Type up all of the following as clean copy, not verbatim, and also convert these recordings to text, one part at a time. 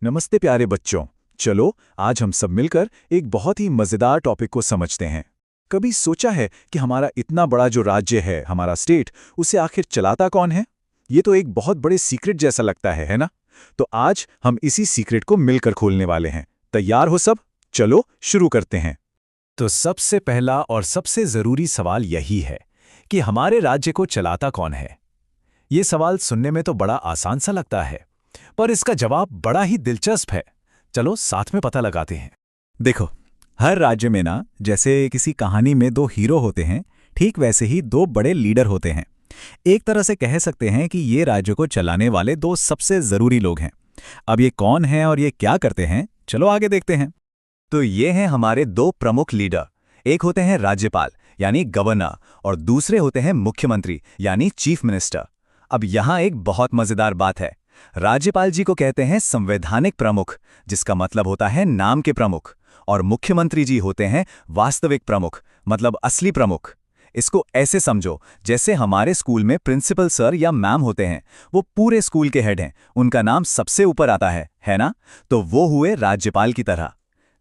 नमस्ते प्यारे बच्चों। चलो आज हम सब मिलकर एक बहुत ही मजेदार टॉपिक को समझते हैं। कभी सोचा है कि हमारा इतना बड़ा जो राज्य है, हमारा स्टेट, उसे आखिर चलाता कौन है? ये तो एक बहुत बड़े सीक्रेट जैसा लगता है ना? तो आज हम इसी सीक्रेट को मिलकर खोलने वाले हैं। तैयार हो सब? चलो शुरू करते हैं। तो सबसे पहला और सबसे जरूरी सवाल यही है कि हमारे राज्य को चलाता कौन है? ये सवाल सुनने में तो बड़ा आसान सा लगता है, पर इसका जवाब बड़ा ही दिलचस्प है। चलो साथ में पता लगाते हैं। देखो, हर राज्य में ना जैसे किसी कहानी में दो हीरो होते हैं, ठीक वैसे ही दो बड़े लीडर होते हैं। एक तरह से कह सकते हैं कि ये राज्य को चलाने वाले दो सबसे जरूरी लोग हैं। अब ये कौन हैं और ये क्या करते हैं, चलो आगे देखते हैं। तो ये हैं हमारे दो प्रमुख लीडर। एक होते हैं राज्यपाल यानी गवर्नर और दूसरे होते हैं मुख्यमंत्री यानी चीफ मिनिस्टर। अब यहाँ एक बहुत मजेदार बात है। राज्यपाल जी को कहते हैं संवैधानिक प्रमुख, जिसका मतलब होता है नाम के प्रमुख, और मुख्यमंत्री जी होते हैं वास्तविक प्रमुख, मतलब असली प्रमुख। इसको ऐसे समझो जैसे हमारे स्कूल में प्रिंसिपल सर या मैम होते हैं, वो पूरे स्कूल के हेड हैं, उनका नाम सबसे ऊपर आता है ना? तो वो हुए राज्यपाल की तरह।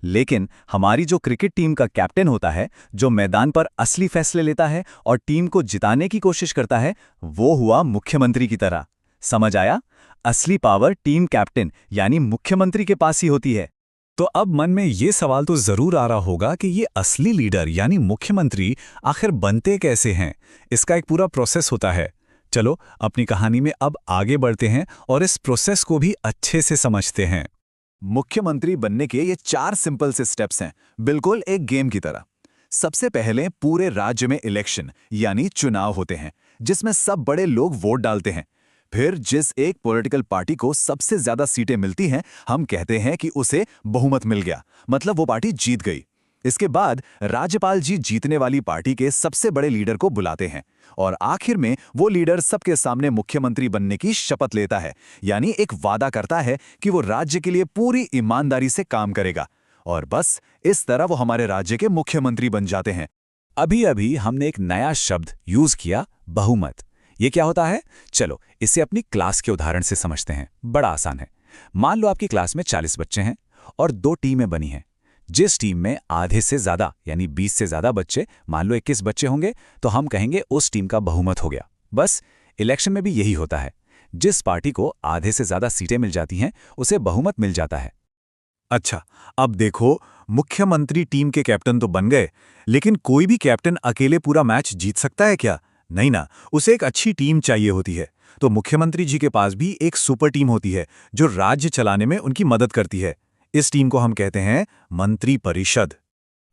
लेकिन हमारी जो क्रिकेट टीम का कैप्टन होता है, जो मैदान पर असली फैसले लेता है और टीम को जिताने की कोशिश करता है, वो हुआ मुख्यमंत्री की तरह। समझ आया? असली पावर टीम कैप्टन यानी मुख्यमंत्री के पास ही होती है। तो अब मन में ये सवाल तो जरूर आ रहा होगा कि ये असली लीडर यानी मुख्यमंत्री आखिर बनते कैसे हैं? इसका एक पूरा प्रोसेस होता है। चलो अपनी कहानी में अब आगे बढ़ते हैं और इस प्रोसेस को भी अच्छे से समझते हैं। मुख्यमंत्री बनने के ये 4 सिंपल से स्टेप्स हैं, बिल्कुल एक गेम की तरह। सबसे पहले पूरे राज्य में इलेक्शन यानी चुनाव होते हैं, जिसमें सब बड़े लोग वोट डालते हैं। फिर जिस एक पॉलिटिकल पार्टी को सबसे ज्यादा सीटें मिलती हैं, हम कहते हैं कि उसे बहुमत मिल गया, मतलब वो पार्टी जीत गई। इसके बाद राज्यपाल जी जीतने वाली पार्टी के सबसे बड़े लीडर को बुलाते हैं और आखिर में वो लीडर सबके सामने मुख्यमंत्री बनने की शपथ लेता है, यानी एक वादा करता है कि वो राज्य के लिए पूरी ईमानदारी से काम करेगा। और बस इस तरह वो हमारे राज्य के मुख्यमंत्री बन जाते हैं। अभी अभी हमने एक नया शब्द यूज किया, बहुमत। ये क्या होता है? चलो इसे अपनी क्लास के उदाहरण से समझते हैं। बड़ा आसान है। मान लो आपकी क्लास में 40 बच्चे हैं और 2 टीमें बनी हैं। जिस टीम में आधे से ज्यादा यानी 20 से ज्यादा बच्चे, मान लो 21 बच्चे होंगे, तो हम कहेंगे उस टीम का बहुमत हो गया। बस इलेक्शन में भी यही होता है। जिस पार्टी को आधे से ज्यादा सीटें मिल जाती हैं, उसे बहुमत मिल जाता है। अच्छा, अब देखो, मुख्यमंत्री टीम के कैप्टन तो बन गए, लेकिन कोई भी कैप्टन अकेले पूरा मैच जीत सकता है क्या? नहीं ना, उसे एक अच्छी टीम चाहिए होती है। तो मुख्यमंत्री जी के पास भी एक सुपर टीम होती है, जो राज्य चलाने में उनकी मदद करती है। इस टीम को हम कहते हैं मंत्री परिषद।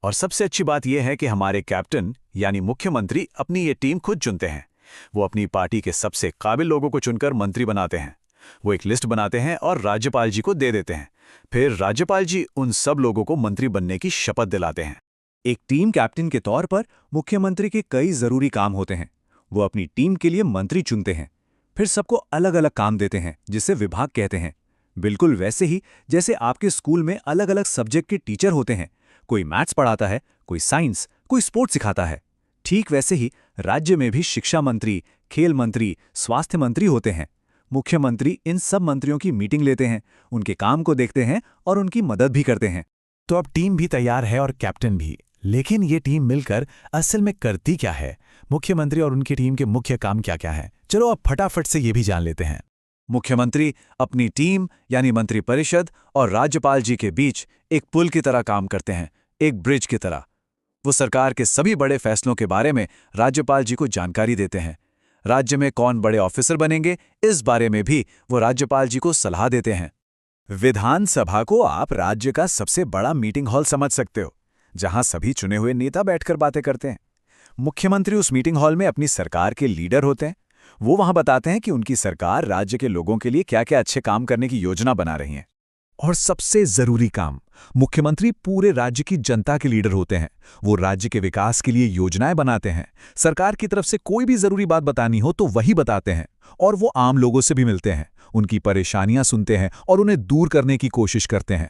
और सबसे अच्छी बात यह है कि हमारे कैप्टन यानी मुख्यमंत्री अपनी ये टीम खुद चुनते हैं। वो अपनी पार्टी के सबसे काबिल लोगों को चुनकर मंत्री बनाते हैं। वो एक लिस्ट बनाते हैं और राज्यपाल जी को दे देते हैं। फिर राज्यपाल जी उन सब लोगों को मंत्री बनने की शपथ दिलाते हैं। एक टीम कैप्टन के तौर पर मुख्यमंत्री के कई जरूरी काम होते हैं। वो अपनी टीम के लिए मंत्री चुनते हैं, फिर सबको अलग अलग काम देते हैं, जिसे विभाग कहते हैं। बिल्कुल वैसे ही जैसे आपके स्कूल में अलग अलग सब्जेक्ट के टीचर होते हैं। कोई मैथ्स पढ़ाता है, कोई साइंस, कोई स्पोर्ट्स सिखाता है। ठीक वैसे ही राज्य में भी शिक्षा मंत्री, खेल मंत्री, स्वास्थ्य मंत्री होते हैं। मुख्यमंत्री इन सब मंत्रियों की मीटिंग लेते हैं, उनके काम को देखते हैं और उनकी मदद भी करते हैं। तो अब टीम भी तैयार है और कैप्टन भी, लेकिन ये टीम मिलकर असल में करती क्या है? मुख्यमंत्री और उनकी टीम के मुख्य काम क्या क्या हैं? चलो अब फटाफट से ये भी जान लेते हैं। मुख्यमंत्री अपनी टीम यानी मंत्री परिषद और राज्यपाल जी के बीच एक पुल की तरह काम करते हैं, एक ब्रिज की तरह। वो सरकार के सभी बड़े फैसलों के बारे में राज्यपाल जी को जानकारी देते हैं। राज्य में कौन बड़े ऑफिसर बनेंगे, इस बारे में भी वो राज्यपाल जी को सलाह देते हैं। विधानसभा को आप राज्य का सबसे बड़ा मीटिंग हॉल समझ सकते हो, जहां सभी चुने हुए नेता बैठकर बातें करते हैं। मुख्यमंत्री उस मीटिंग हॉल में अपनी सरकार के लीडर होते हैं। वो वहां बताते हैं कि उनकी सरकार राज्य के लोगों के लिए क्या क्या अच्छे काम करने की योजना बना रही है। और सबसे जरूरी काम, मुख्यमंत्री पूरे राज्य की जनता के लीडर होते हैं। वो राज्य के विकास के लिए योजनाएं बनाते हैं। सरकार की तरफ से कोई भी जरूरी बात बतानी हो तो वही बताते हैं। और वो आम लोगों से भी मिलते हैं, उनकी परेशानियां सुनते हैं और उन्हें दूर करने की कोशिश करते हैं।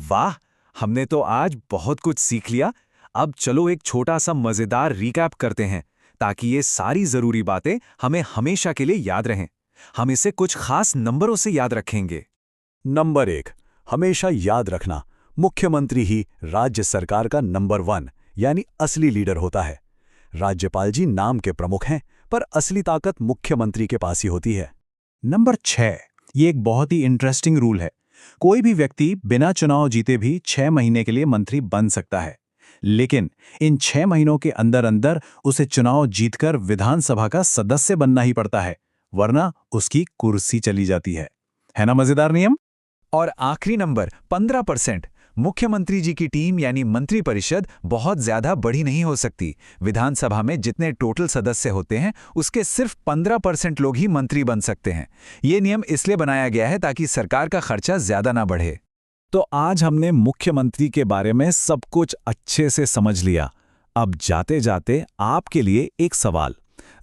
वाह, हमने तो आज बहुत कुछ सीख लिया। अब चलो एक छोटा सा मजेदार रिकैप करते हैं, ताकि ये सारी जरूरी बातें हमें हमेशा के लिए याद रहें। हम इसे कुछ खास नंबरों से याद रखेंगे। नंबर 1, हमेशा याद रखना, मुख्यमंत्री ही राज्य सरकार का नंबर 1 यानी असली लीडर होता है। राज्यपाल जी नाम के प्रमुख हैं, पर असली ताकत मुख्यमंत्री के पास ही होती है। नंबर 6, ये एक बहुत ही इंटरेस्टिंग रूल है। कोई भी व्यक्ति बिना चुनाव जीते भी 6 महीने के लिए मंत्री बन सकता है, लेकिन इन 6 महीनों के अंदर अंदर उसे चुनाव जीतकर विधानसभा का सदस्य बनना ही पड़ता है, वरना उसकी कुर्सी चली जाती है ना मजेदार नियम? और आखिरी नंबर 15%। मुख्यमंत्री जी की टीम यानी मंत्रिपरिषद बहुत ज्यादा बड़ी नहीं हो सकती। विधानसभा में जितने टोटल सदस्य होते हैं उसके सिर्फ 15% लोग ही मंत्री बन सकते हैं। ये नियम इसलिए बनाया गया है ताकि सरकार का खर्चा ज्यादा ना बढ़े। तो आज हमने मुख्यमंत्री के बारे में सब कुछ अच्छे से समझ लिया। अब जाते जाते आपके लिए एक सवाल।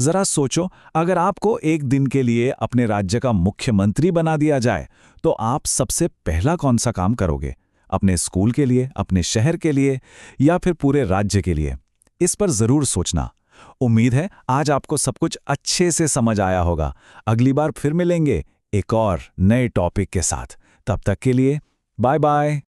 जरा सोचो, अगर आपको एक दिन के लिए अपने राज्य का मुख्यमंत्री बना दिया जाए तो आप सबसे पहला कौन सा काम करोगे? अपने स्कूल के लिए, अपने शहर के लिए, या फिर पूरे राज्य के लिए? इस पर जरूर सोचना। उम्मीद है आज आपको सब कुछ अच्छे से समझ आया होगा। अगली बार फिर मिलेंगे एक और नए टॉपिक के साथ। तब तक के लिए बाय बाय।